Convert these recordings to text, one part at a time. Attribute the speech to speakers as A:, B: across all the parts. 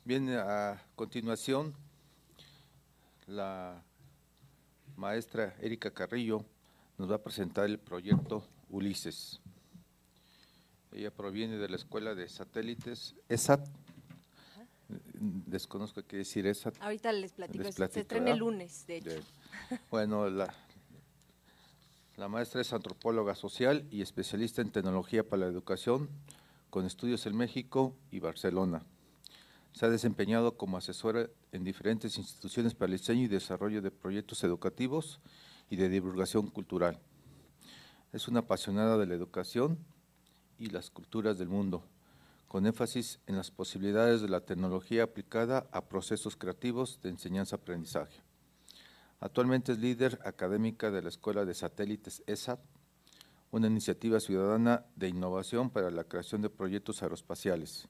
A: Bien, a continuación, la maestra Erika Carrillo nos va a presentar el proyecto Ulises. Ella proviene de la Escuela de Satélites ESAT. Desconozco qué quiere decir ESAT.
B: Ahorita les platico, se
A: platico,
B: estrena el lunes, de hecho.
A: Bueno, la maestra es antropóloga social y especialista en tecnología para la educación, con estudios en México y Barcelona. Se ha desempeñado como asesora en diferentes instituciones para el diseño y desarrollo de proyectos educativos y de divulgación cultural. Es una apasionada de la educación y las culturas del mundo, con énfasis en las posibilidades de la tecnología aplicada a procesos creativos de enseñanza-aprendizaje. Actualmente es líder académica de la Escuela de Satélites ESAT, una iniciativa ciudadana de innovación para la creación de proyectos aeroespaciales.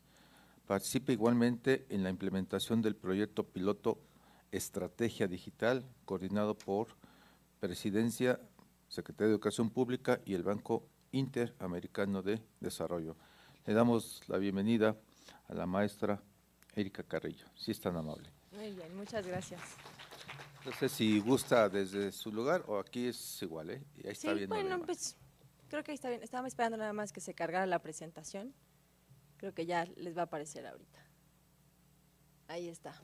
A: Participa igualmente en la implementación del proyecto piloto Estrategia Digital, coordinado por Presidencia, Secretaría de Educación Pública y el Banco Interamericano de Desarrollo. Le damos la bienvenida a la maestra Erika Carrillo, si es tan amable.
B: Muy bien, muchas gracias.
A: No sé si gusta desde su lugar o aquí es igual, ¿eh? Y ahí está
B: Sí,
A: viendo
B: bueno, pues creo que ahí está bien. Estaba esperando nada más que se cargara la presentación. Creo que ya les va a aparecer ahorita. Ahí está.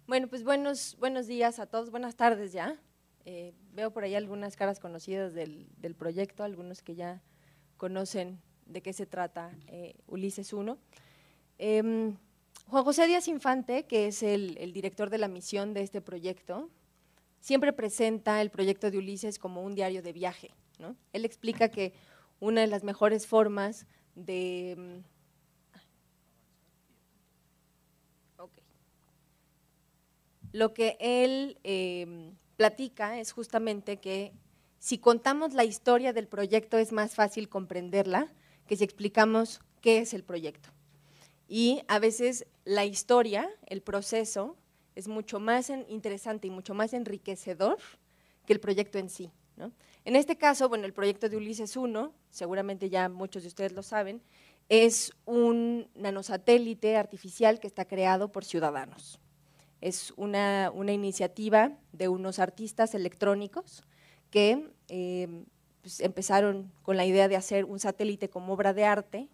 B: Bueno, pues buenos días a todos, buenas tardes ya. Veo por ahí algunas caras conocidas del proyecto, algunos que ya conocen de qué se trata Ulises 1. Juan José Díaz Infante, que es el director de la misión de este proyecto, siempre presenta el proyecto de Ulises como un diario de viaje, ¿no? Él explica que una de las mejores formas de… Lo que él platica es justamente que si contamos la historia del proyecto es más fácil comprenderla que si explicamos qué es el proyecto. Y a veces la historia, el proceso, es mucho más interesante y mucho más enriquecedor que el proyecto en sí, ¿no? En este caso, bueno, el proyecto de Ulises 1, seguramente ya muchos de ustedes lo saben, es un nanosatélite artificial que está creado por ciudadanos. Es una iniciativa de unos artistas electrónicos que pues empezaron con la idea de hacer un satélite como obra de arte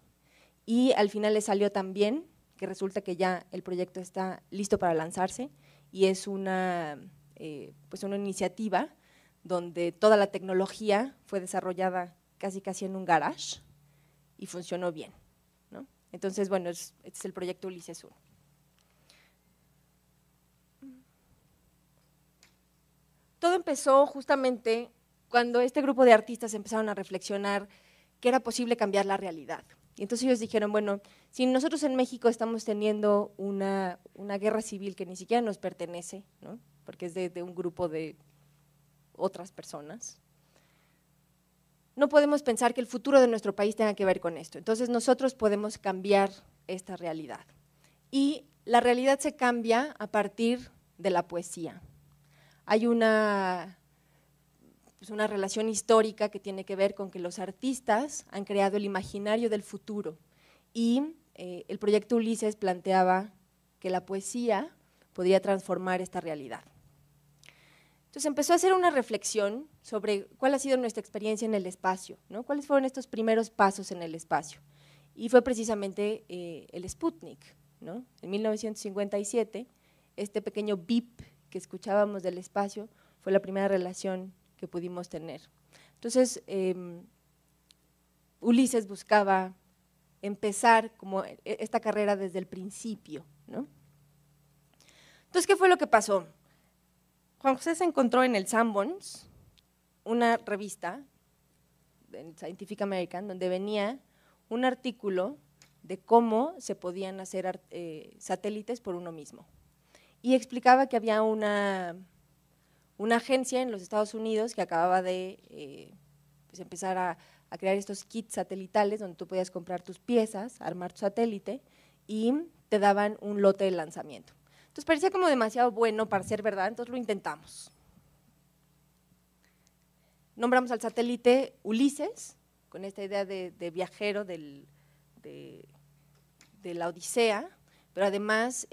B: y al final les salió tan bien que resulta que ya el proyecto está listo para lanzarse y es pues una iniciativa donde toda la tecnología fue desarrollada casi en un garage y funcionó bien, ¿no? Entonces, bueno, este es el proyecto Ulises 1. Todo empezó justamente cuando este grupo de artistas empezaron a reflexionar que era posible cambiar la realidad. Y entonces ellos dijeron, bueno, si nosotros en México estamos teniendo una guerra civil que ni siquiera nos pertenece, ¿no? Porque es de un grupo de otras personas, no podemos pensar que el futuro de nuestro país tenga que ver con esto. Entonces nosotros podemos cambiar esta realidad. Y la realidad se cambia a partir de la poesía. Hay una relación histórica que tiene que ver con que los artistas han creado el imaginario del futuro y el proyecto Ulises planteaba que la poesía podría transformar esta realidad. Entonces empezó a hacer una reflexión sobre cuál ha sido nuestra experiencia en el espacio, ¿no? Cuáles fueron estos primeros pasos en el espacio. Y fue precisamente el Sputnik, ¿no? En 1957, este pequeño bip que escuchábamos del espacio fue la primera relación que pudimos tener. Entonces, Ulises buscaba empezar como esta carrera desde el principio, ¿no? Entonces, ¿qué fue lo que pasó? Juan José se encontró en el Sanborns, una revista, en Scientific American, donde venía un artículo de cómo se podían hacer satélites por uno mismo. Y explicaba que había una agencia en los Estados Unidos que acababa de pues empezar a crear estos kits satelitales donde tú podías comprar tus piezas, armar tu satélite y te daban un lote de lanzamiento. Entonces parecía como demasiado bueno para ser verdad, entonces lo intentamos. Nombramos al satélite Ulises, con esta idea de viajero de la Odisea, pero además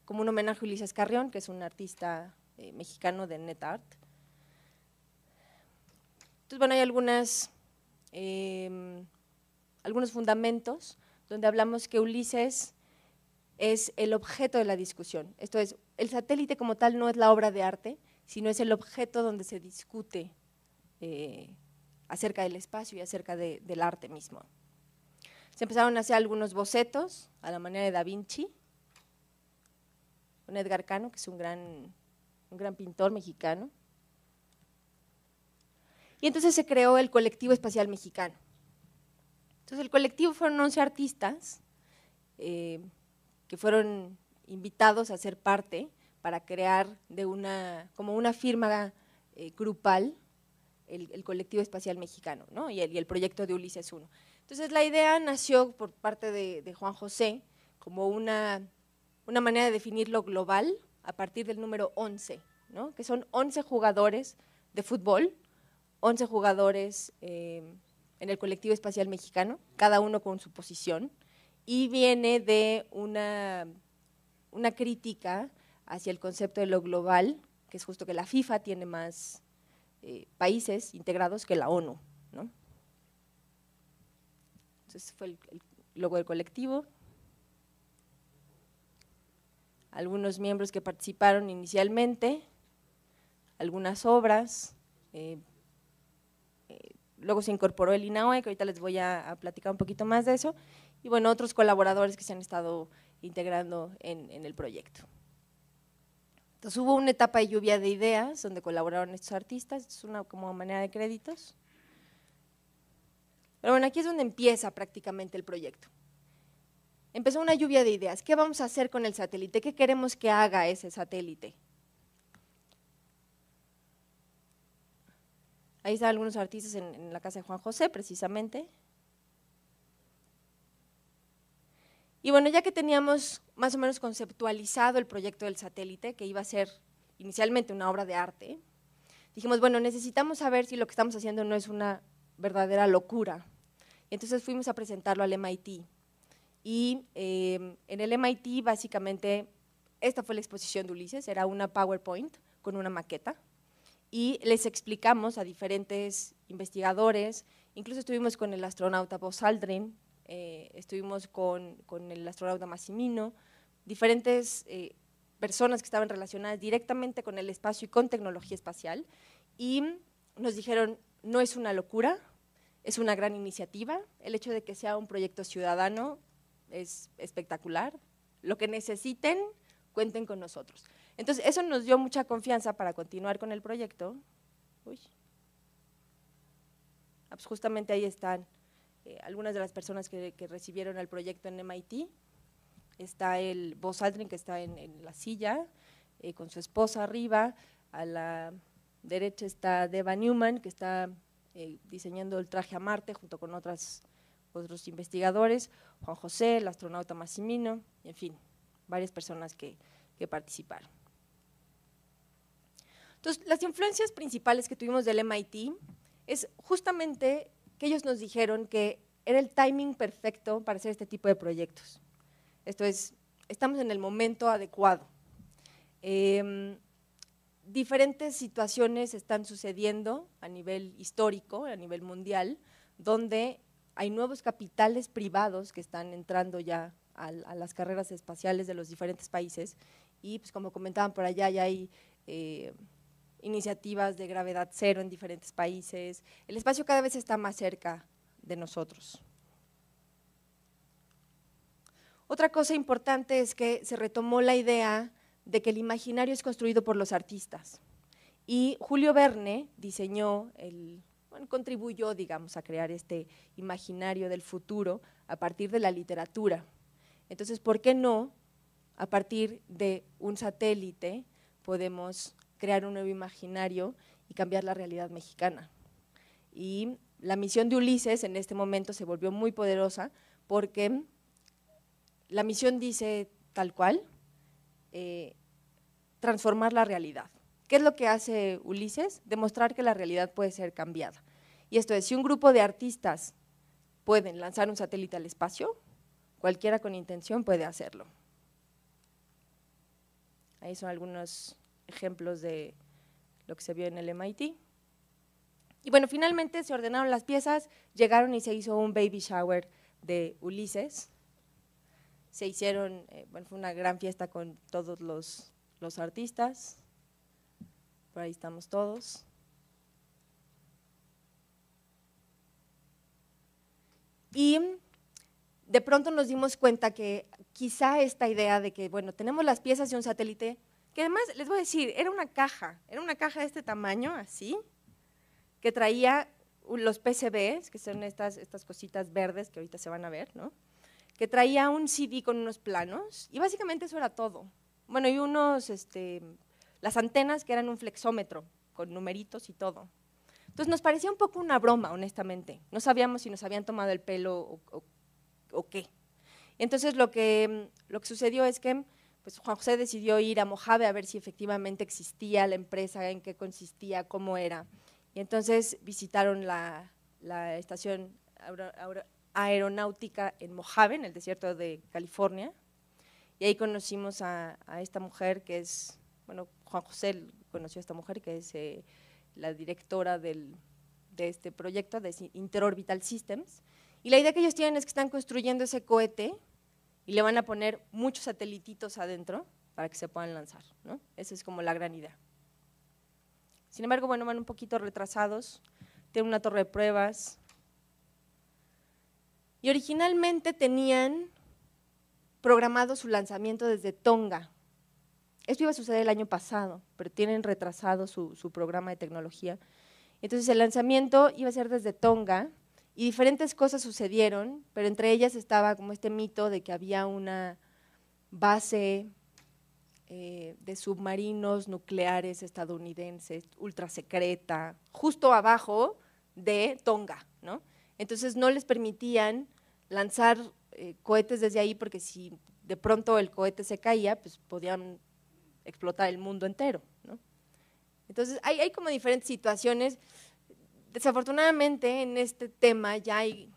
B: como un homenaje a Ulises Carrión, que es un artista mexicano de NetArt. Entonces, bueno, hay algunos fundamentos donde hablamos que Ulises es el objeto de la discusión. Esto es, el satélite como tal no es la obra de arte, sino es el objeto donde se discute acerca del espacio y acerca del arte mismo. Se empezaron a hacer algunos bocetos a la manera de Da Vinci, con Edgar Cano, que es un gran pintor mexicano. Y entonces se creó el Colectivo Espacial Mexicano. Entonces el colectivo fueron 11 artistas que fueron invitados a ser parte para crear como una firma grupal el Colectivo Espacial Mexicano, ¿no? y el proyecto de Ulises 1. Entonces la idea nació por parte de Juan José como una manera de definir lo global a partir del número 11, ¿no? Que son 11 jugadores de fútbol, 11 jugadores en el Colectivo Espacial Mexicano, cada uno con su posición, y viene de una crítica hacia el concepto de lo global, que es justo que la FIFA tiene más países integrados que la ONU, ¿no? Entonces fue el logo del colectivo. Algunos miembros que participaron inicialmente, algunas obras, luego se incorporó el INAOE, que ahorita les voy a platicar un poquito más de eso, y bueno, otros colaboradores que se han estado integrando en el proyecto. Entonces hubo una etapa de lluvia de ideas donde colaboraron estos artistas, es una como manera de créditos. Pero bueno, aquí es donde empieza prácticamente el proyecto. Empezó una lluvia de ideas, ¿qué vamos a hacer con el satélite? ¿Qué queremos que haga ese satélite? Ahí están algunos artistas en la casa de Juan José, precisamente. Y bueno, ya que teníamos más o menos conceptualizado el proyecto del satélite, que iba a ser inicialmente una obra de arte, dijimos, bueno, necesitamos saber si lo que estamos haciendo no es una verdadera locura. Y entonces fuimos a presentarlo al MIT. Y en el MIT, básicamente, esta fue la exposición de Ulises, era una PowerPoint con una maqueta, y les explicamos a diferentes investigadores, incluso estuvimos con el astronauta Buzz Aldrin, estuvimos con el astronauta Massimino, diferentes personas que estaban relacionadas directamente con el espacio y con tecnología espacial, y nos dijeron, no es una locura, es una gran iniciativa, el hecho de que sea un proyecto ciudadano es espectacular, lo que necesiten, cuenten con nosotros. Entonces, eso nos dio mucha confianza para continuar con el proyecto. Uy. Pues justamente ahí están algunas de las personas que recibieron el proyecto en MIT. Está el Buzz Aldrin, que está en la silla, con su esposa arriba. A la derecha está Deva Newman, que está diseñando el traje a Marte junto con otros investigadores, Juan José, el astronauta Massimino, en fin, varias personas que participaron. Entonces, las influencias principales que tuvimos del MIT es justamente que ellos nos dijeron que era el timing perfecto para hacer este tipo de proyectos. Esto es, estamos en el momento adecuado. Diferentes situaciones están sucediendo a nivel histórico, a nivel mundial, donde hay nuevos capitales privados que están entrando ya a las carreras espaciales de los diferentes países y pues como comentaban por allá ya hay iniciativas de gravedad cero en diferentes países, el espacio cada vez está más cerca de nosotros. Otra cosa importante es que se retomó la idea de que el imaginario es construido por los artistas y Julio Verne diseñó contribuyó, digamos, a crear este imaginario del futuro a partir de la literatura. Entonces, ¿por qué no, a partir de un satélite, podemos crear un nuevo imaginario y cambiar la realidad mexicana? Y la misión de Ulises en este momento se volvió muy poderosa porque la misión dice tal cual, transformar la realidad. ¿Qué es lo que hace Ulises? Demostrar que la realidad puede ser cambiada. Y esto es, si un grupo de artistas pueden lanzar un satélite al espacio, cualquiera con intención puede hacerlo. Ahí son algunos ejemplos de lo que se vio en el MIT. Y bueno, finalmente se ordenaron las piezas, llegaron y se hizo un baby shower de Ulises. Se hicieron, bueno, fue una gran fiesta con todos los artistas. Por ahí estamos todos. Y de pronto nos dimos cuenta que quizá esta idea de que, bueno, tenemos las piezas de un satélite, que además, les voy a decir, era una caja de este tamaño, así, que traía los PCBs, que son estas cositas verdes que ahorita se van a ver, ¿no? Que traía un CD con unos planos, y básicamente eso era todo. Bueno, y las antenas que eran un flexómetro, con numeritos y todo. Entonces nos parecía un poco una broma, honestamente. No sabíamos si nos habían tomado el pelo o qué. Entonces lo que sucedió es que pues, Juan José decidió ir a Mojave a ver si efectivamente existía la empresa, en qué consistía, cómo era. Y entonces visitaron la estación aeronáutica en Mojave, en el desierto de California, y ahí conocimos a esta mujer que es, bueno, Juan José conoció a esta mujer que es la directora de este proyecto, de Interorbital Systems, y la idea que ellos tienen es que están construyendo ese cohete y le van a poner muchos satelititos adentro para que se puedan lanzar, ¿no? Esa es como la gran idea. Sin embargo, bueno, van un poquito retrasados, tienen una torre de pruebas, y originalmente tenían programado su lanzamiento desde Tonga. Esto iba a suceder el año pasado, pero tienen retrasado su programa de tecnología. Entonces el lanzamiento iba a ser desde Tonga y diferentes cosas sucedieron, pero entre ellas estaba como este mito de que había una base de submarinos nucleares estadounidenses ultra secreta, justo abajo de Tonga, ¿no? Entonces no les permitían lanzar cohetes desde ahí porque si de pronto el cohete se caía, pues podían explotar el mundo entero, ¿no? Entonces hay como diferentes situaciones. Desafortunadamente en este tema ya hay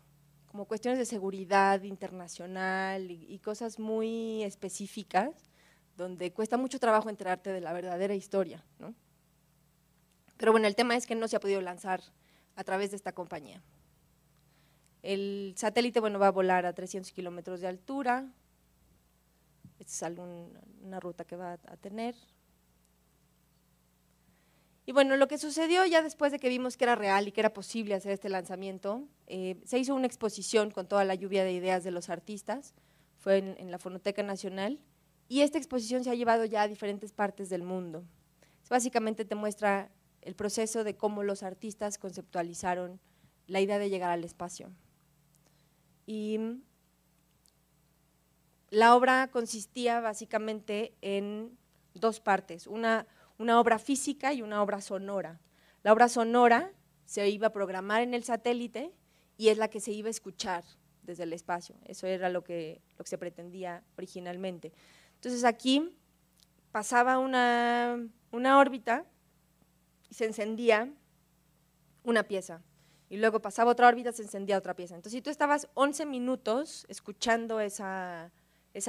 B: como cuestiones de seguridad internacional y cosas muy específicas donde cuesta mucho trabajo enterarte de la verdadera historia, ¿no? Pero bueno, el tema es que no se ha podido lanzar a través de esta compañía. El satélite, bueno, va a volar a 300 kilómetros de altura. Esta es una ruta que va a tener. Y bueno, lo que sucedió ya después de que vimos que era real y que era posible hacer este lanzamiento, se hizo una exposición con toda la lluvia de ideas de los artistas, fue en la Fonoteca Nacional, y esta exposición se ha llevado ya a diferentes partes del mundo. Básicamente te muestra el proceso de cómo los artistas conceptualizaron la idea de llegar al espacio. Y la obra consistía básicamente en dos partes, una obra física y una obra sonora. La obra sonora se iba a programar en el satélite y es la que se iba a escuchar desde el espacio. Eso era lo que se pretendía originalmente. Entonces aquí pasaba una órbita y se encendía una pieza. Y luego pasaba otra órbita, se encendía otra pieza. Entonces, si tú estabas 11 minutos escuchando esa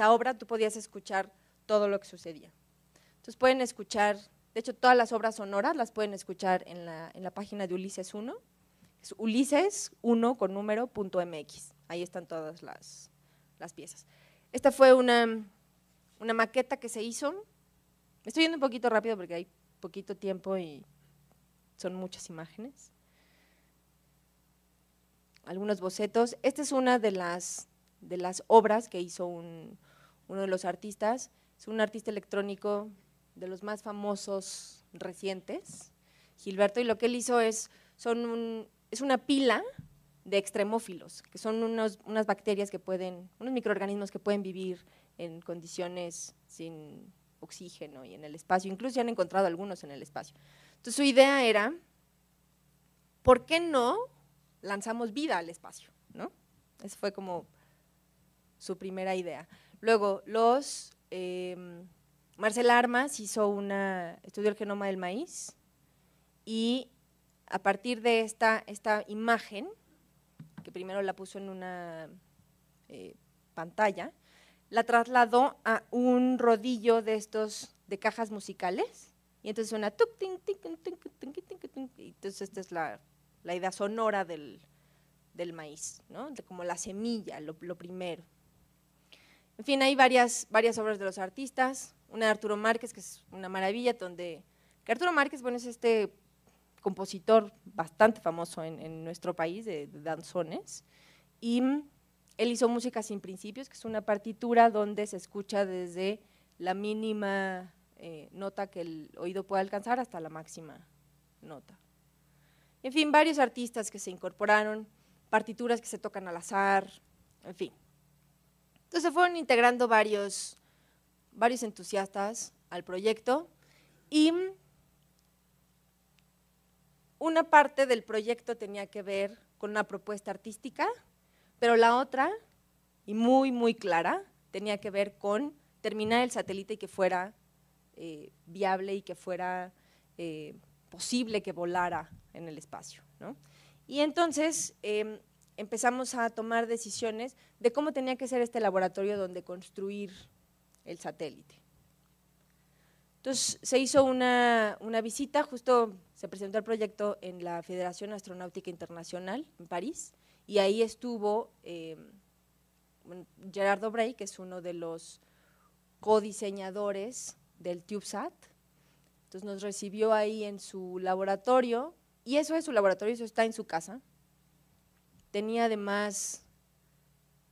B: obra, tú podías escuchar todo lo que sucedía. Entonces, pueden escuchar, de hecho, todas las obras sonoras las pueden escuchar en la página de Ulises 1, es ulises1 con número.mx. Ahí están todas las piezas. Esta fue una maqueta que se hizo. Me estoy yendo un poquito rápido porque hay poquito tiempo y son muchas imágenes. Algunos bocetos. Esta es una de las obras que hizo uno de los artistas. Es un artista electrónico de los más famosos recientes, Gilberto, y lo que él hizo es una pila de extremófilos, que son unas bacterias unos microorganismos que pueden vivir en condiciones sin oxígeno y en el espacio, incluso ya han encontrado algunos en el espacio. Entonces su idea era, ¿por qué no lanzamos vida al espacio? ¿No? Esa fue como su primera idea. Luego, Marcel Armas estudió el genoma del maíz y a partir de esta imagen, que primero la puso en una pantalla, la trasladó a un rodillo de de cajas musicales, y entonces suena tuc, ting, ting, ting, ting, ting, ting, ting, y entonces esta es la idea sonora del maíz, ¿no? Como la semilla, lo primero. En fin, hay varias obras de los artistas, una de Arturo Márquez, que es una maravilla, que Arturo Márquez, bueno, es este compositor bastante famoso en nuestro país, de danzones, y él hizo Música sin principios, que es una partitura donde se escucha desde la mínima nota que el oído puede alcanzar hasta la máxima nota. En fin, varios artistas que se incorporaron, partituras que se tocan al azar, en fin. Entonces se fueron integrando varios entusiastas al proyecto y una parte del proyecto tenía que ver con una propuesta artística, pero la otra, y muy clara, tenía que ver con terminar el satélite y que fuera viable y que fuera posible que volara en el espacio, ¿no? Y entonces empezamos a tomar decisiones de cómo tenía que ser este laboratorio donde construir el satélite. Entonces se hizo una visita, justo se presentó el proyecto en la Federación Astronáutica Internacional en París, y ahí estuvo Gerardo Bray, que es uno de los codiseñadores del CubeSat. Entonces nos recibió ahí en su laboratorio, y eso es su laboratorio, eso está en su casa. Tenía además,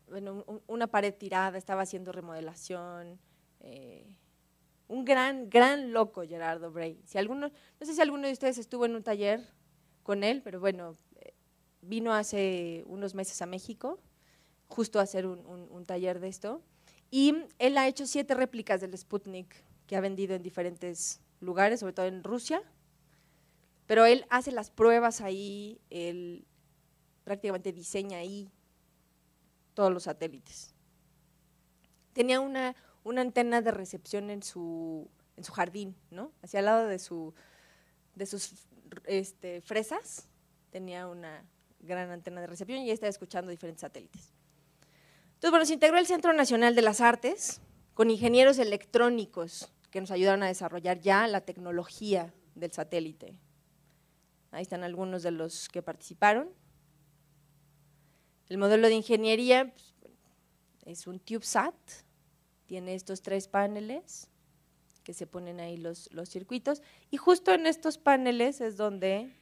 B: bueno, una pared tirada, estaba haciendo remodelación, un gran loco Gerardo Bray. No sé si alguno de ustedes estuvo en un taller con él, pero bueno, vino hace unos meses a México, justo a hacer un taller de esto, y él ha hecho 7 réplicas del Sputnik que ha vendido en diferentes lugares, sobre todo en Rusia, pero él hace las pruebas ahí, él prácticamente diseña ahí todos los satélites. Tenía una antena de recepción en su jardín, ¿no? Hacia el lado de sus fresas, tenía una gran antena de recepción y estaba escuchando diferentes satélites. Entonces, bueno, se integró el Centro Nacional de las Artes con ingenieros electrónicos que nos ayudaron a desarrollar ya la tecnología del satélite. Ahí están algunos de los que participaron. El modelo de ingeniería pues, es un CubeSat, tiene estos 3 paneles que se ponen ahí los circuitos, y justo en estos paneles es donde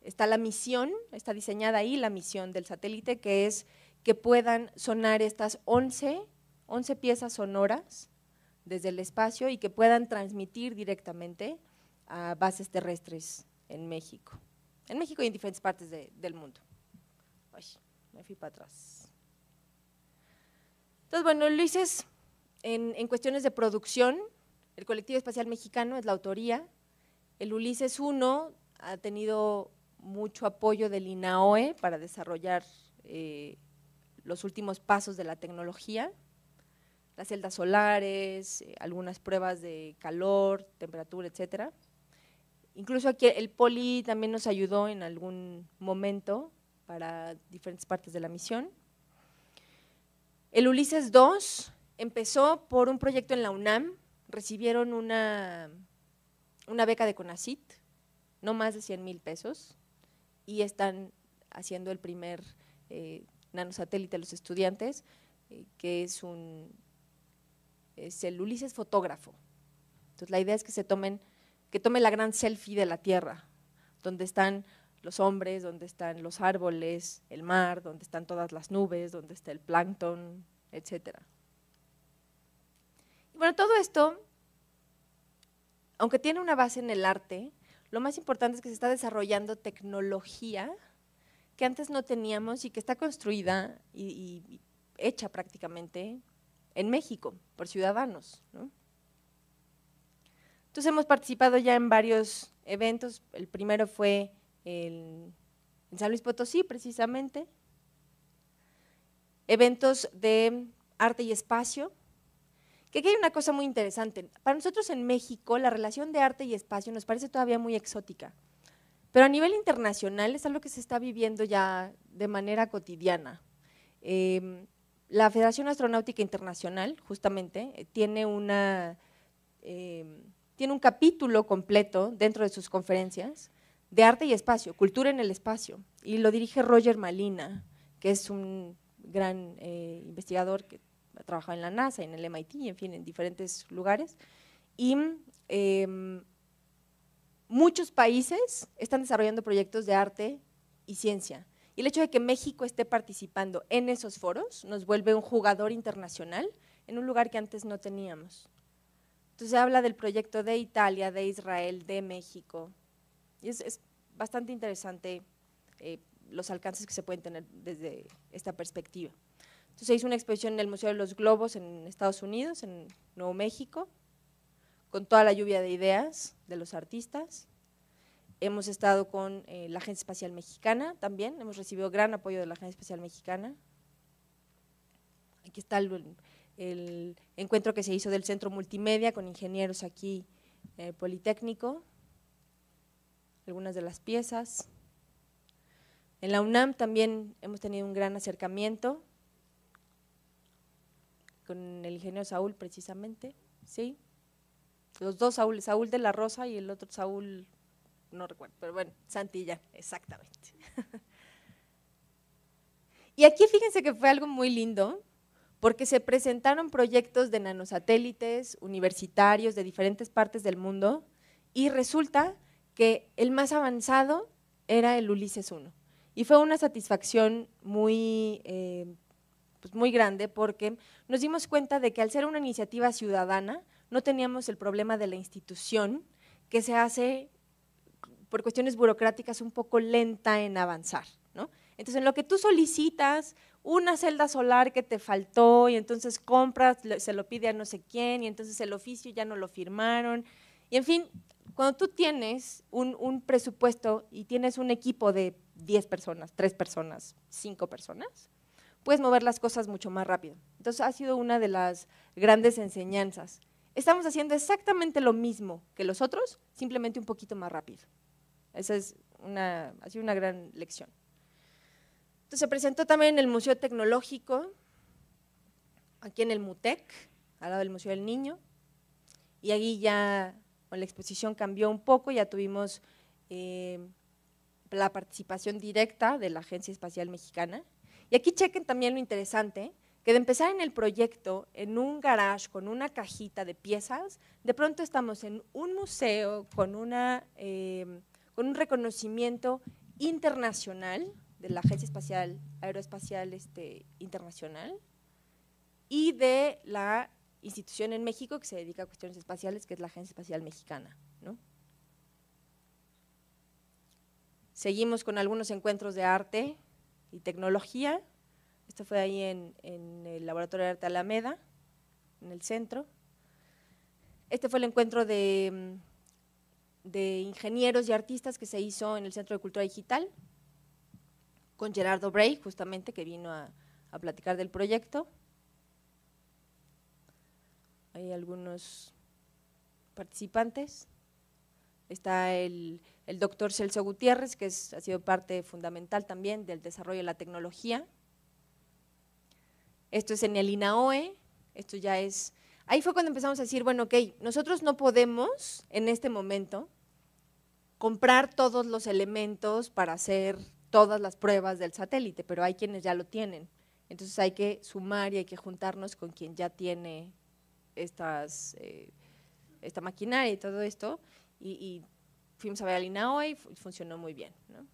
B: está la misión, está diseñada ahí la misión del satélite, que es que puedan sonar estas 11 piezas sonoras desde el espacio y que puedan transmitir directamente a bases terrestres en México y en diferentes partes del mundo. Ay, me fui para atrás. Entonces, bueno, Ulises, en cuestiones de producción, el Colectivo Espacial Mexicano es la autoría. El Ulises 1 ha tenido mucho apoyo del INAOE para desarrollar los últimos pasos de la tecnología, las celdas solares, algunas pruebas de calor, temperatura, etcétera. Incluso aquí el Poli también nos ayudó en algún momento para diferentes partes de la misión. El Ulises 2 empezó por un proyecto en la UNAM, recibieron una beca de CONACYT, no más de 100,000 pesos, y están haciendo el primer nanosatélite a los estudiantes, que es el Ulises fotógrafo. Entonces la idea es que tome la gran selfie de la Tierra, donde están los hombres, donde están los árboles, el mar, donde están todas las nubes, donde está el plancton, etcétera. Y bueno, todo esto, aunque tiene una base en el arte, lo más importante es que se está desarrollando tecnología que antes no teníamos y que está construida y hecha prácticamente en México por ciudadanos, ¿no? Entonces hemos participado ya en varios eventos, el primero fue en San Luis Potosí precisamente, eventos de arte y espacio, que aquí hay una cosa muy interesante. Para nosotros en México la relación de arte y espacio nos parece todavía muy exótica, pero a nivel internacional es algo que se está viviendo ya de manera cotidiana. La Federación Astronáutica Internacional justamente tiene tiene un capítulo completo dentro de sus conferencias de arte y espacio, cultura en el espacio, y lo dirige Roger Malina, que es un gran investigador que ha trabajado en la NASA, en el MIT, en fin, en diferentes lugares, y muchos países están desarrollando proyectos de arte y ciencia, y el hecho de que México esté participando en esos foros nos vuelve un jugador internacional en un lugar que antes no teníamos. Entonces se habla del proyecto de Italia, de Israel, de México, y es bastante interesante los alcances que se pueden tener desde esta perspectiva. Entonces se hizo una exposición en el Museo de los Globos en Estados Unidos, en Nuevo México, con toda la lluvia de ideas de los artistas. Hemos estado con la Agencia Espacial Mexicana también, hemos recibido gran apoyo de la Agencia Espacial Mexicana. Aquí está el encuentro que se hizo del Centro Multimedia con ingenieros aquí en el Politécnico, algunas de las piezas. En la UNAM también hemos tenido un gran acercamiento con el ingeniero Saúl precisamente, ¿sí? Los dos Saúl, Saúl de la Rosa y el otro Saúl, no recuerdo, pero bueno, Santillán, exactamente. Y aquí fíjense que fue algo muy lindo, porque se presentaron proyectos de nanosatélites universitarios de diferentes partes del mundo y resulta que el más avanzado era el Ulises 1. Y fue una satisfacción muy, pues muy grande porque nos dimos cuenta de que al ser una iniciativa ciudadana no teníamos el problema de la institución que se hace por cuestiones burocráticas un poco lenta en avanzar, ¿no? Entonces, en lo que tú solicitas una celda solar que te faltó y entonces compras, se lo pide a no sé quién y entonces el oficio ya no lo firmaron. Y en fin, cuando tú tienes un presupuesto y tienes un equipo de 10 personas, 3 personas, 5 personas, puedes mover las cosas mucho más rápido. Entonces, ha sido una de las grandes enseñanzas. Estamos haciendo exactamente lo mismo que los otros, simplemente un poquito más rápido. Esa es ha sido una gran lección. Entonces, se presentó también en el Museo Tecnológico, aquí en el MUTEC, al lado del Museo del Niño, y ahí ya la exposición cambió un poco, ya tuvimos la participación directa de la Agencia Espacial Mexicana. Y aquí chequen también lo interesante, que de empezar en el proyecto, en un garage con una cajita de piezas, de pronto estamos en un museo con un reconocimiento internacional de la Agencia Espacial Aeroespacial Internacional y de la institución en México que se dedica a cuestiones espaciales, que es la Agencia Espacial Mexicana, ¿no? Seguimos con algunos encuentros de arte y tecnología. Esto fue ahí en el Laboratorio de Arte Alameda, en el centro. Este fue el encuentro de ingenieros y artistas que se hizo en el Centro de Cultura Digital, con Gerardo Bray, justamente, que vino a platicar del proyecto. Hay algunos participantes. Está el doctor Celso Gutiérrez, que ha sido parte fundamental también del desarrollo de la tecnología. Esto es en el INAOE, esto ya es… Ahí fue cuando empezamos a decir, bueno, ok, nosotros no podemos en este momento comprar todos los elementos para hacer todas las pruebas del satélite, pero hay quienes ya lo tienen. Entonces hay que sumar y hay que juntarnos con quien ya tiene esta maquinaria y todo esto, y fuimos a ver al INAOE y funcionó muy bien, ¿no?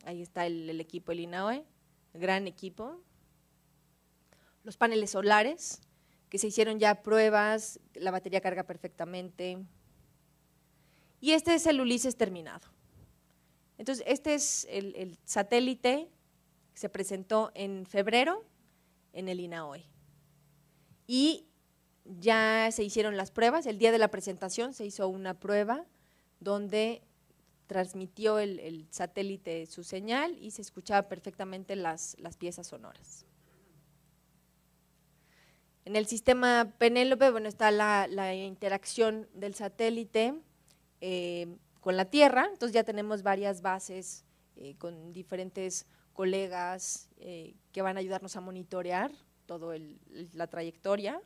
B: Ahí está el equipo del INAOE, gran equipo. Los paneles solares, que se hicieron ya pruebas, la batería carga perfectamente. Y este es el Ulises terminado. Entonces, este es el satélite que se presentó en febrero en el INAOE. Y ya se hicieron las pruebas, el día de la presentación se hizo una prueba donde transmitió el satélite su señal y se escuchaba perfectamente las piezas sonoras. En el sistema Penélope, bueno, está la interacción del satélite con la Tierra, entonces ya tenemos varias bases con diferentes colegas que van a ayudarnos a monitorear toda la trayectoria.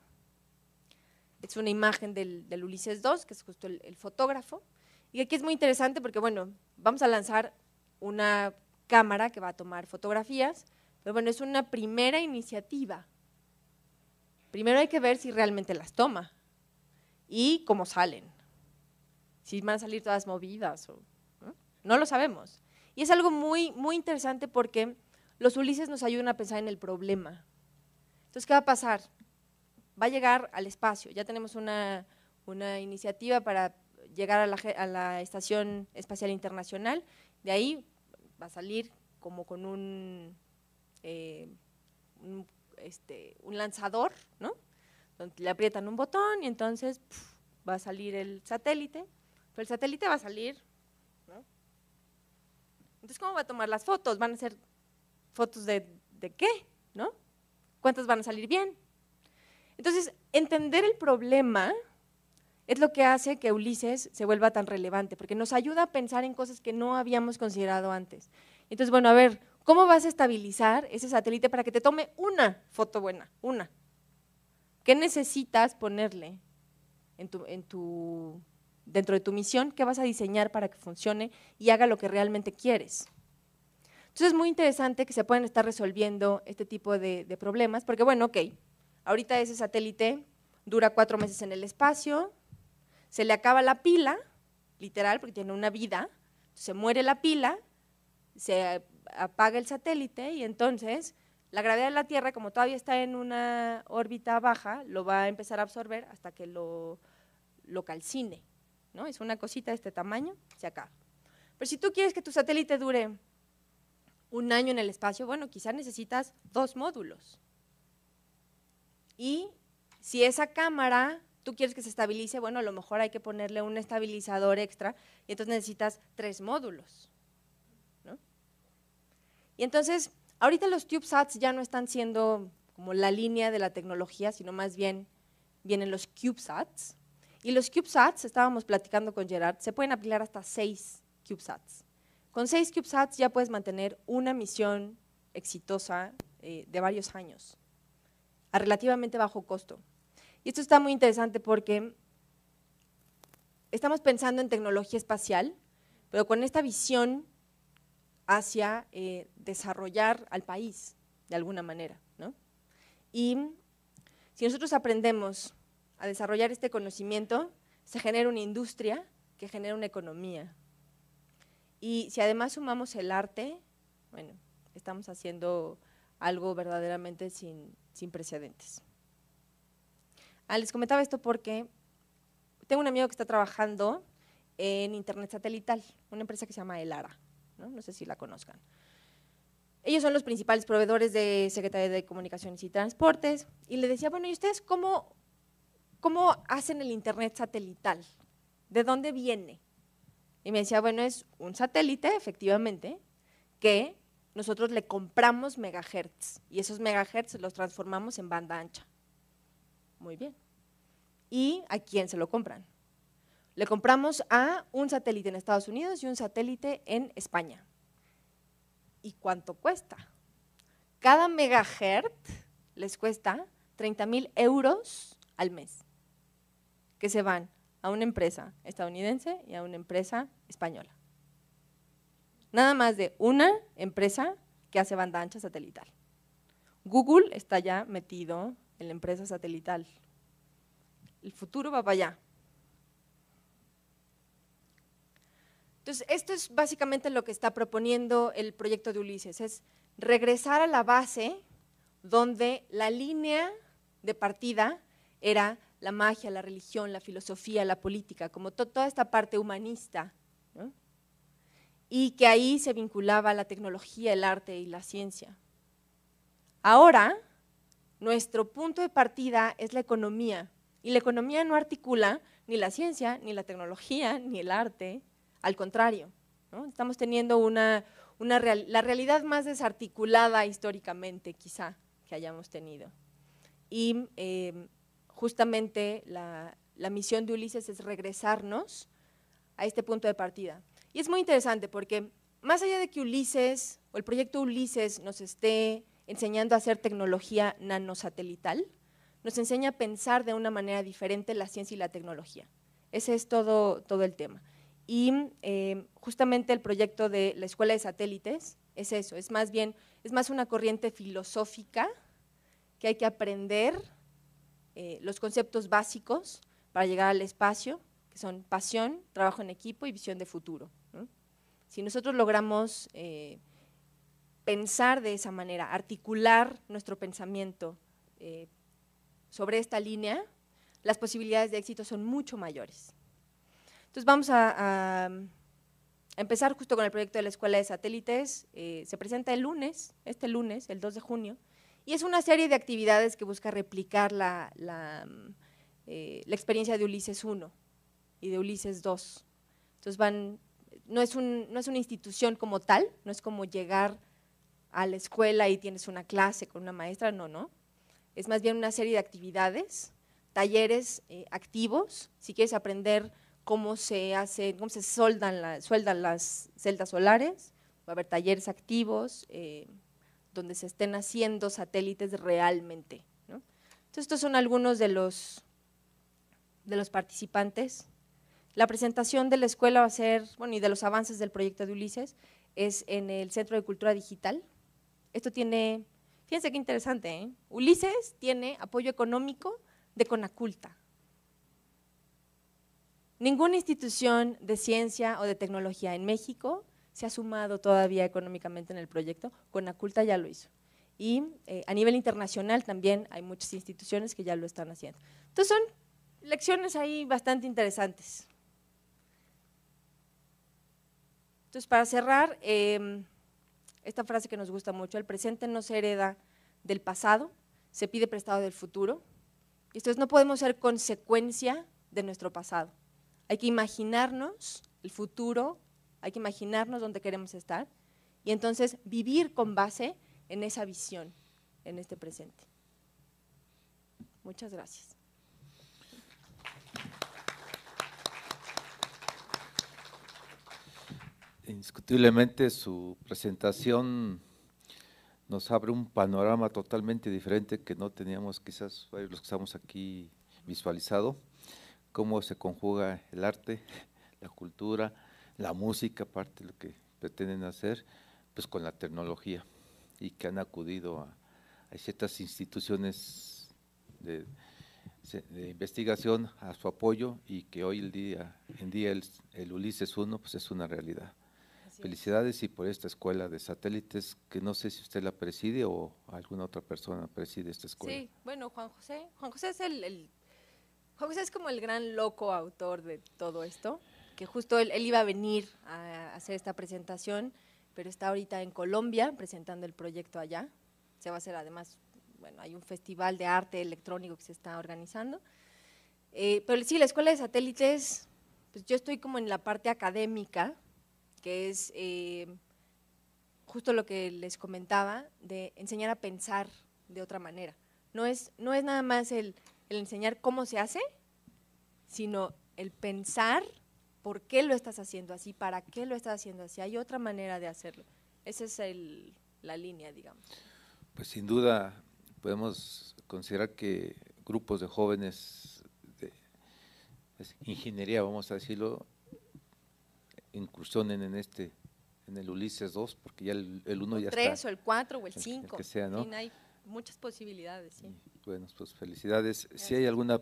B: es una imagen del Ulises 2, que es justo el fotógrafo. Y aquí es muy interesante porque, bueno, vamos a lanzar una cámara que va a tomar fotografías, pero bueno, es una primera iniciativa. Primero hay que ver si realmente las toma y cómo salen. Si van a salir todas movidas o no lo sabemos. Y es algo muy, muy interesante porque los Ulises nos ayudan a pensar en el problema. Entonces, ¿qué va a pasar? Va a llegar al espacio. Ya tenemos una iniciativa para llegar a la Estación Espacial Internacional. De ahí va a salir como con un lanzador, ¿no? Donde le aprietan un botón y entonces va a salir el satélite, pero el satélite va a salir, ¿no? Entonces, ¿cómo va a tomar las fotos? ¿Van a ser fotos de qué? ¿No? ¿Cuántas van a salir bien? Entonces, entender el problema es lo que hace que Ulises se vuelva tan relevante, porque nos ayuda a pensar en cosas que no habíamos considerado antes. Entonces, bueno, a ver, ¿cómo vas a estabilizar ese satélite para que te tome una foto buena? Una. ¿Qué necesitas ponerle dentro de tu misión? ¿Qué vas a diseñar para que funcione y haga lo que realmente quieres? Entonces, es muy interesante que se puedan estar resolviendo este tipo de problemas, porque bueno, ok, ahorita ese satélite dura 4 meses en el espacio, se le acaba la pila, literal, porque tiene una vida, se muere la pila, se apaga el satélite y entonces la gravedad de la Tierra, como todavía está en una órbita baja, lo va a empezar a absorber hasta que lo calcine, ¿no? Es una cosita de este tamaño, se acaba. Pero si tú quieres que tu satélite dure 1 año en el espacio, bueno, quizás necesitas 2 módulos. Y si esa cámara tú quieres que se estabilice, bueno, a lo mejor hay que ponerle un estabilizador extra y entonces necesitas 3 módulos, ¿no? Y entonces, ahorita los CubeSats ya no están siendo como la línea de la tecnología, sino más bien vienen los CubeSats. Y los CubeSats, estábamos platicando con Gerard, se pueden apilar hasta 6 CubeSats. Con 6 CubeSats ya puedes mantener una misión exitosa de varios años, a relativamente bajo costo. Y esto está muy interesante porque estamos pensando en tecnología espacial, pero con esta visión hacia desarrollar al país de alguna manera, ¿no? Y si nosotros aprendemos a desarrollar este conocimiento, se genera una industria que genera una economía. Y si además sumamos el arte, bueno, estamos haciendo algo verdaderamente sin precedentes. Les comentaba esto porque tengo un amigo que está trabajando en Internet satelital, una empresa que se llama Elara, no sé si la conozcan. Ellos son los principales proveedores de Secretaría de Comunicaciones y Transportes, y le decía, bueno, ¿y ustedes cómo hacen el Internet satelital? ¿De dónde viene? Y me decía, bueno, es un satélite, efectivamente, que nosotros le compramos megahertz, y esos megahertz los transformamos en banda ancha. Muy bien. ¿Y a quién se lo compran? Le compramos a un satélite en Estados Unidos y un satélite en España. ¿Y cuánto cuesta? Cada megahertz les cuesta 30,000 euros al mes, que se van a una empresa estadounidense y a una empresa española. Nada más de una empresa que hace banda ancha satelital. Google está ya metido en la empresa satelital. El futuro va para allá. Entonces, esto es básicamente lo que está proponiendo el proyecto de Ulises, es regresar a la base donde la línea de partida era la magia, la religión, la filosofía, la política, como toda esta parte humanista, ¿no? Y que ahí se vinculaba la tecnología, el arte y la ciencia. Ahora, nuestro punto de partida es la economía, y la economía no articula ni la ciencia, ni la tecnología, ni el arte, al contrario, ¿no? Estamos teniendo la realidad más desarticulada históricamente, quizá, que hayamos tenido. Y justamente la misión de Ulises es regresarnos a este punto de partida. Y es muy interesante porque más allá de que Ulises, o el proyecto Ulises nos esté enseñando a hacer tecnología nanosatelital, nos enseña a pensar de una manera diferente la ciencia y la tecnología. Ese es todo el tema. Y justamente el proyecto de la Escuela de Satélites es eso, es más una corriente filosófica que hay que aprender los conceptos básicos para llegar al espacio, que son pasión, trabajo en equipo y visión de futuro, ¿no? Si nosotros logramos pensar de esa manera, articular nuestro pensamiento sobre esta línea, las posibilidades de éxito son mucho mayores. Entonces vamos a empezar justo con el proyecto de la Escuela de Satélites. Se presenta este lunes, el 2 de junio, y es una serie de actividades que busca replicar la experiencia de Ulises 1 y de Ulises 2. Entonces no es una institución como tal, no es como llegar a la escuela y tienes una clase con una maestra, no. Es más bien una serie de actividades, talleres activos. Si quieres aprender cómo se sueldan las celdas solares, va a haber talleres activos donde se estén haciendo satélites realmente, ¿no? Entonces, estos son algunos de los participantes. La presentación de la escuela va a ser, y de los avances del proyecto de Ulises, es en el Centro de Cultura Digital. Esto tiene, fíjense qué interesante, ¿eh? Ulises tiene apoyo económico de Conaculta. Ninguna institución de ciencia o de tecnología en México se ha sumado todavía económicamente en el proyecto, Conaculta ya lo hizo. Y a nivel internacional también hay muchas instituciones que ya lo están haciendo. Entonces son lecciones ahí bastante interesantes. Entonces, para cerrar, esta frase que nos gusta mucho: el presente no se hereda del pasado, se pide prestado del futuro. Y entonces no podemos ser consecuencia de nuestro pasado. Hay que imaginarnos el futuro, hay que imaginarnos dónde queremos estar y entonces vivir con base en esa visión, en este presente. Muchas gracias.
A: Indiscutiblemente su presentación nos abre un panorama totalmente diferente que no teníamos quizás los que estamos aquí visualizado, cómo se conjuga el arte, la cultura, la música, aparte de lo que pretenden hacer, pues con la tecnología, y que han acudido a ciertas instituciones de investigación a su apoyo, y que hoy en día el Ulises 1 pues es una realidad. Felicidades y por esta escuela de satélites, que no sé si usted la preside o alguna otra persona preside esta escuela.
B: Sí, bueno, Juan José es Juan José es como el gran loco autor de todo esto, que justo él iba a venir a hacer esta presentación, pero está ahorita en Colombia presentando el proyecto allá. Se va a hacer además, hay un festival de arte electrónico que se está organizando. Pero sí, la escuela de satélites, pues yo estoy como en la parte académica, que es justo lo que les comentaba, de enseñar a pensar de otra manera. No es nada más el enseñar cómo se hace, sino el pensar por qué lo estás haciendo así, para qué lo estás haciendo así. Hay otra manera de hacerlo. Esa es la línea, digamos.
A: Pues sin duda podemos considerar que grupos de jóvenes de ingeniería, vamos a decirlo, incursionen en el Ulises 2, porque ya el 1 ya está.
B: El 3 o el 4 o el 5.
A: El que sea, ¿no?
B: En fin, hay muchas posibilidades, sí.
A: Bueno, pues felicidades. Gracias. Si hay alguna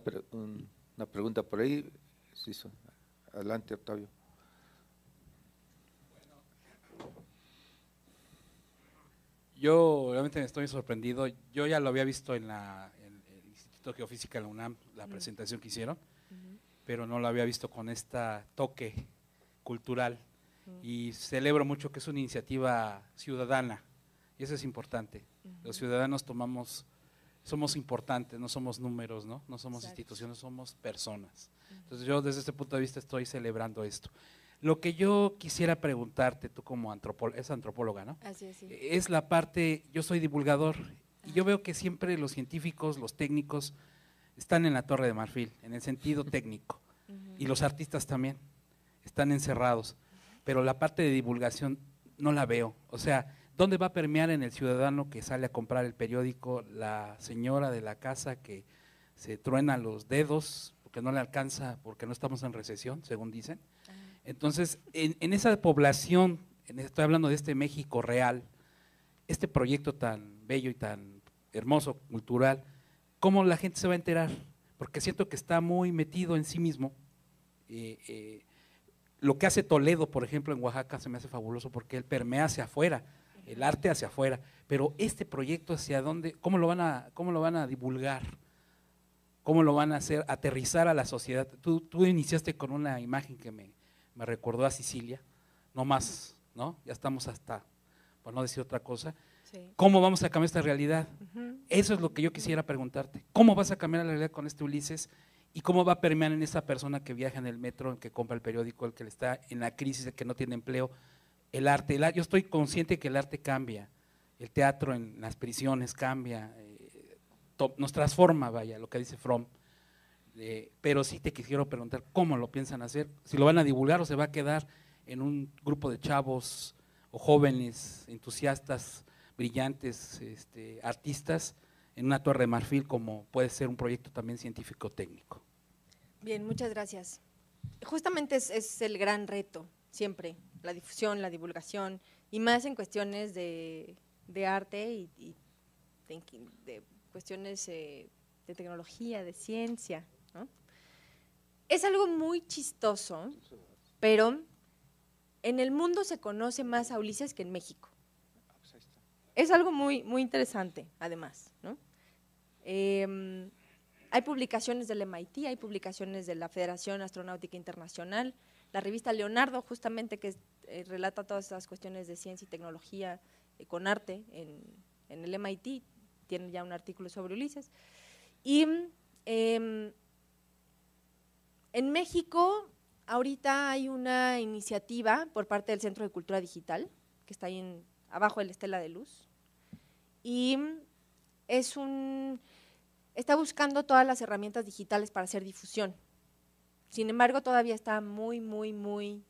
A: una pregunta por ahí, sí, adelante, Octavio.
C: Yo realmente me estoy sorprendido. Yo ya lo había visto en el Instituto de Geofísica de la UNAM, la presentación que hicieron, pero no lo había visto con este toque cultural. Y celebro mucho que es una iniciativa ciudadana, y eso es importante. Los ciudadanos somos importantes, no somos números, no somos instituciones, somos personas. Entonces yo desde este punto de vista estoy celebrando esto. Lo que yo quisiera preguntarte, tú como es antropóloga, ¿no?
B: Así es, sí.
C: Es la parte, yo soy divulgador, y yo veo que siempre los científicos, los técnicos, están en la Torre de Marfil, en el sentido técnico, y los artistas también, están encerrados, pero la parte de divulgación no la veo. O sea, ¿dónde va a permear en el ciudadano que sale a comprar el periódico, la señora de la casa que se truena los dedos porque no le alcanza, porque no estamos en recesión, según dicen. Entonces, en esa población, estoy hablando de este México real, este proyecto tan bello y tan hermoso, cultural, ¿cómo la gente se va a enterar? Porque siento que está muy metido en sí mismo. Lo que hace Toledo, por ejemplo, en Oaxaca se me hace fabuloso porque él permea hacia afuera, el arte hacia afuera, pero este proyecto hacia dónde, ¿cómo lo van a divulgar? ¿Cómo lo van a hacer aterrizar a la sociedad? Tú iniciaste con una imagen que me recordó a Sicilia, no más, ¿no? Ya estamos hasta, por no decir otra cosa.
B: Sí.
C: ¿Cómo vamos a cambiar esta realidad? Eso es lo que yo quisiera preguntarte. ¿Cómo vas a cambiar la realidad con este Ulises? ¿Y cómo va a permear en esa persona que viaja en el metro, el que compra el periódico, el que está en la crisis, el que no tiene empleo? El arte, yo estoy consciente que el arte cambia, el teatro en las prisiones cambia, nos transforma, vaya, lo que dice Fromm. Pero sí te quisiera preguntar cómo lo piensan hacer, si lo van a divulgar o se va a quedar en un grupo de chavos o jóvenes, entusiastas, brillantes, artistas, en una torre de marfil, como puede ser un proyecto también científico-técnico.
B: Bien, muchas gracias. Justamente es el gran reto, siempre, la difusión, la divulgación, y más en cuestiones de arte y de cuestiones de tecnología, de ciencia, ¿no? Es algo muy chistoso, pero en el mundo se conoce más a Ulises que en México. Es algo muy, muy interesante, además, ¿no? Hay publicaciones del MIT, hay publicaciones de la Federación Astronáutica Internacional, la revista Leonardo, justamente, que relata todas esas cuestiones de ciencia y tecnología con arte en el MIT, tiene ya un artículo sobre Ulises. Y en México, ahorita hay una iniciativa por parte del Centro de Cultura Digital, que está ahí abajo de la Estela de Luz, y está buscando todas las herramientas digitales para hacer difusión. Sin embargo, todavía está muy, muy, muy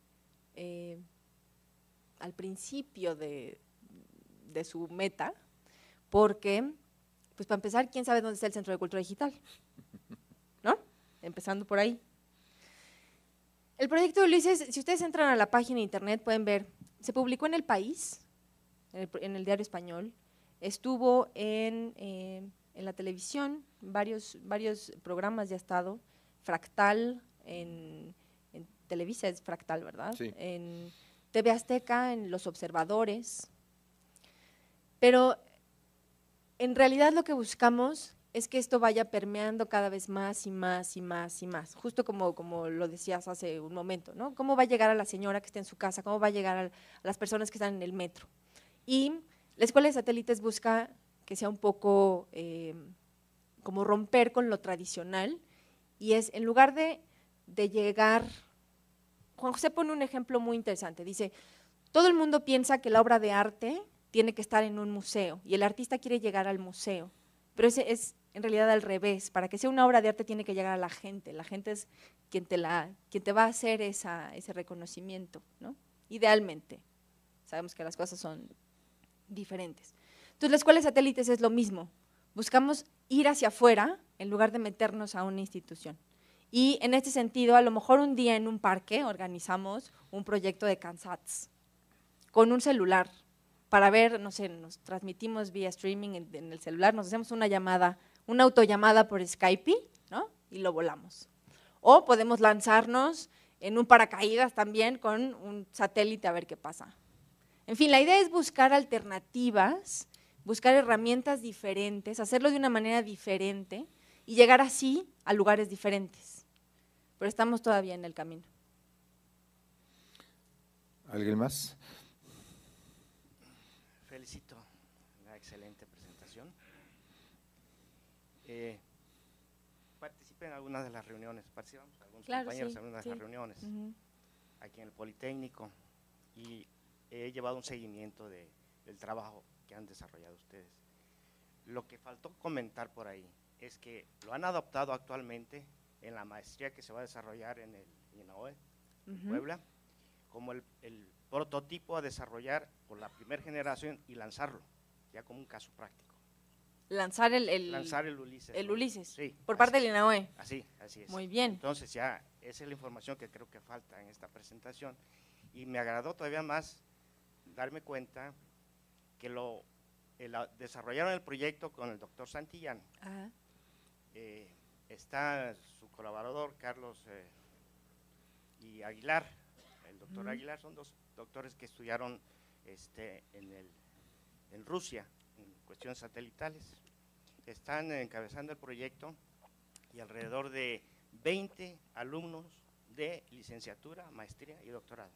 B: al principio de su meta, porque, pues para empezar, ¿quién sabe dónde está el Centro de Cultura Digital? ¿No? Empezando por ahí. El proyecto de Ulises, si ustedes entran a la página de internet, pueden ver, se publicó en El País, en el diario español, estuvo en la televisión, varios programas ya ha estado, Fractal, en Televisa es Fractal, ¿verdad?
A: Sí.
B: En TV Azteca, en Los Observadores, pero en realidad lo que buscamos es que esto vaya permeando cada vez más y más y más y más, justo como lo decías hace un momento, ¿no? ¿Cómo va a llegar a la señora que está en su casa? ¿Cómo va a llegar a las personas que están en el metro? Y la Escuela de Satélites busca que sea un poco como romper con lo tradicional, y es, en lugar de llegar, Juan José pone un ejemplo muy interesante, dice, todo el mundo piensa que la obra de arte tiene que estar en un museo, y el artista quiere llegar al museo, pero ese es en realidad al revés. Para que sea una obra de arte tiene que llegar a la gente es quien te va a hacer ese reconocimiento, ¿no? Idealmente, sabemos que las cosas son diferentes. Entonces, la Escuela de Satélites es lo mismo, buscamos ir hacia afuera en lugar de meternos a una institución. Y en este sentido, a lo mejor un día en un parque organizamos un proyecto de CanSats con un celular para ver, no sé, nos transmitimos vía streaming en el celular, nos hacemos una llamada, una autollamada por Skype, ¿no? Y lo volamos. O podemos lanzarnos en un paracaídas también con un satélite a ver qué pasa. En fin, la idea es buscar alternativas, buscar herramientas diferentes, hacerlo de una manera diferente y llegar así a lugares diferentes. Pero estamos todavía en el camino.
A: ¿Alguien más?
D: Felicito, una excelente presentación. Participé en algunas de las reuniones, participamos algunos compañeros en algunas de las reuniones, aquí en el Politécnico, y he llevado un seguimiento del trabajo que han desarrollado ustedes. Lo que faltó comentar por ahí es que lo han adoptado actualmente en la maestría que se va a desarrollar en el INAOE, en Puebla, como el prototipo a desarrollar por la primera generación y lanzarlo, ya como un caso práctico.
B: lanzar
D: lanzar el Ulises.
B: El Ulises,
D: sí,
B: por parte del INAOE.
D: Así es.
B: Muy bien.
D: Entonces ya, esa es la información que creo que falta en esta presentación. Y me agradó todavía más darme cuenta que desarrollaron el proyecto con el doctor Santillán.
B: Ajá.
D: Está su colaborador, Carlos y Aguilar. El doctor Aguilar son dos doctores que estudiaron en Rusia, en cuestiones satelitales. Están encabezando el proyecto y alrededor de 20 alumnos de licenciatura, maestría y doctorado.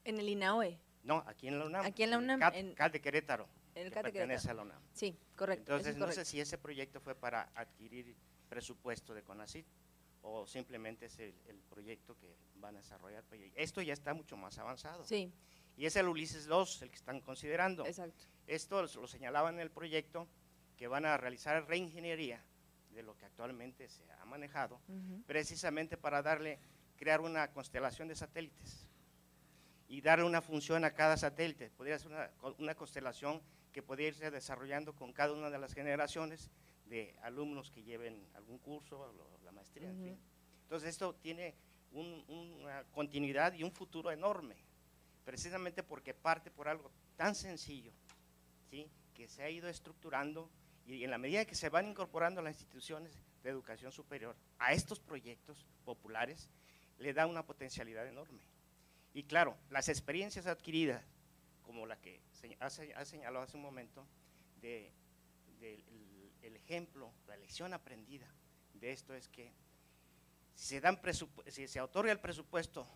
B: ¿En el INAOE?
D: No, aquí en la UNAM.
B: Aquí en la UNAM.
D: En CAT de Querétaro.
B: En el
D: que
B: CAT de
D: pertenece
B: Querétaro.
D: a la UNAM.
B: Sí, correcto.
D: Entonces,
B: es
D: no sé si ese proyecto fue para adquirir presupuesto de CONACYT o simplemente es el proyecto que van a desarrollar. Esto ya está mucho más avanzado.
B: Sí.
D: Y es el Ulises 2 el que están considerando.
B: Exacto.
D: Esto lo señalaban en el proyecto, que van a realizar reingeniería de lo que actualmente se ha manejado, precisamente para crear una constelación de satélites y darle una función a cada satélite. Podría ser una constelación que podría irse desarrollando con cada una de las generaciones de alumnos que lleven algún curso, la maestría, en fin. Entonces esto tiene una continuidad y un futuro enorme, precisamente porque parte por algo tan sencillo, ¿sí?, que se ha ido estructurando, y en la medida que se van incorporando las instituciones de educación superior a estos proyectos populares, le da una potencialidad enorme. Y claro, las experiencias adquiridas, como la que ha señalado hace un momento, el ejemplo, la lección aprendida de esto es que si se otorga el presupuesto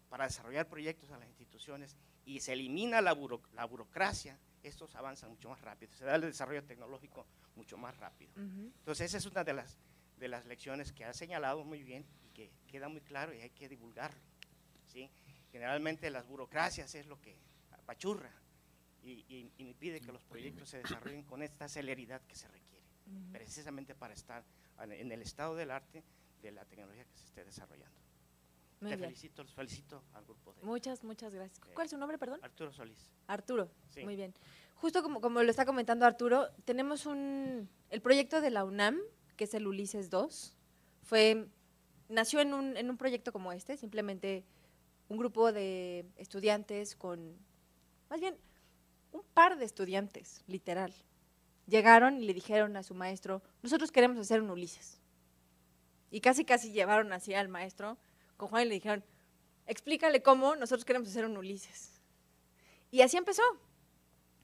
D: para desarrollar proyectos a las instituciones y se elimina la burocracia, estos avanzan mucho más rápido, se da el desarrollo tecnológico mucho más rápido. Entonces esa es una de las lecciones que ha señalado muy bien y que queda muy claro y hay que divulgarlo, ¿sí? Generalmente las burocracias es lo que apachurra y impide que los proyectos se desarrollen con esta celeridad que se requiere, precisamente para estar en el estado del arte de la tecnología que se esté desarrollando. Los felicito al grupo de…
B: Muchas gracias. ¿Cuál es su nombre, perdón?
D: Arturo Solís.
B: Arturo,
D: sí.
B: Muy bien. Justo como lo está comentando Arturo, tenemos el proyecto de la UNAM, que es el Ulises 2, nació en un proyecto como este, simplemente un grupo de estudiantes más bien, un par de estudiantes, literal, llegaron y le dijeron a su maestro, nosotros queremos hacer un Ulises. Y casi llevaron así al maestro con Juan y le dijeron, explícale cómo nosotros queremos hacer un Ulises. Y así empezó.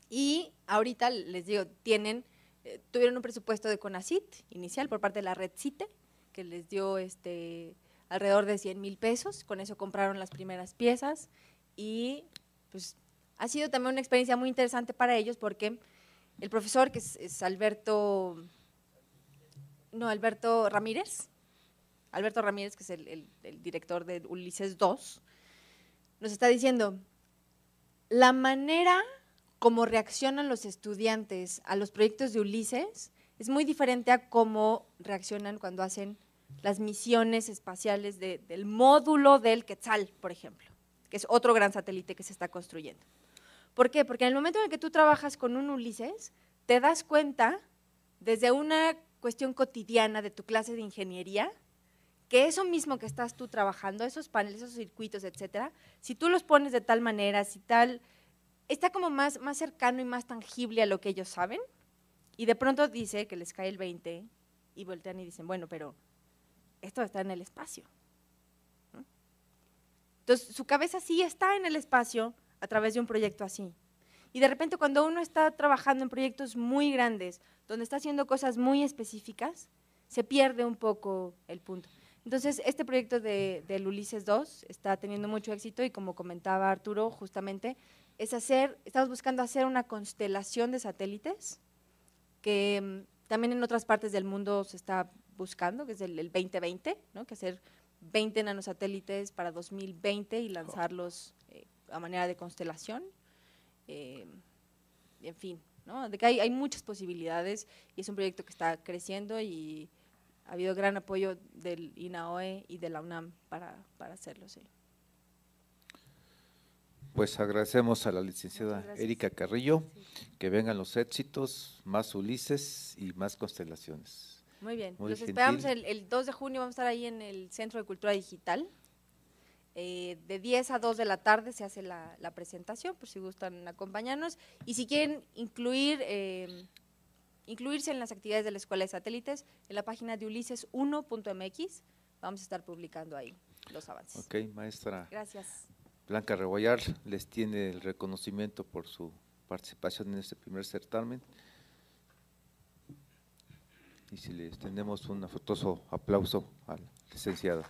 B: Y ahorita, les digo, tuvieron un presupuesto de CONACYT inicial por parte de la red CITE, que les dio alrededor de 100,000 pesos. Con eso compraron las primeras piezas y pues ha sido también una experiencia muy interesante para ellos porque el profesor, que es Alberto Ramírez, que es el director de Ulises 2, nos está diciendo, la manera como reaccionan los estudiantes a los proyectos de Ulises es muy diferente a cómo reaccionan cuando hacen las misiones espaciales del módulo del Quetzal, por ejemplo, que es otro gran satélite que se está construyendo. ¿Por qué? Porque en el momento en el que tú trabajas con un Ulises, te das cuenta, desde una cuestión cotidiana de tu clase de ingeniería, que eso mismo que estás tú trabajando, esos paneles, esos circuitos, etcétera, si tú los pones de tal manera, está como más cercano y más tangible a lo que ellos saben, y de pronto dice que les cae el 20 y voltean y dicen, bueno, pero esto está en el espacio. ¿No? Entonces, su cabeza sí está en el espacio a través de un proyecto así. Y de repente cuando uno está trabajando en proyectos muy grandes, donde está haciendo cosas muy específicas, se pierde un poco el punto. Entonces, este proyecto del Ulises 2 está teniendo mucho éxito y como comentaba Arturo, justamente, estamos buscando hacer una constelación de satélites que también en otras partes del mundo se está buscando, que es el 2020, ¿no? Que hacer 20 nanosatélites para 2020 y lanzarlos a manera de constelación. En fin, ¿no? De que hay muchas posibilidades y es un proyecto que está creciendo y ha habido gran apoyo del INAOE y de la UNAM para hacerlo, sí.
A: Pues agradecemos a la licenciada
B: gracias.
A: Erika Carrillo,
B: Sí.
A: que vengan los éxitos, más Ulises y más constelaciones.
B: Muy bien,
A: Muy
B: los
A: gentil.
B: esperamos el 2 de junio, vamos a estar ahí en el Centro de Cultura Digital. De 10 a 2 de la tarde se hace la presentación, por si gustan acompañarnos. Y si quieren incluirse en las actividades de la Escuela de Satélites, en la página de ulises1.mx, vamos a estar publicando ahí los avances.
A: Ok, maestra
B: Gracias.
A: Blanca Rebollar les tiene el reconocimiento por su participación en este primer certamen. Y si les tenemos un afectuoso aplauso al licenciado.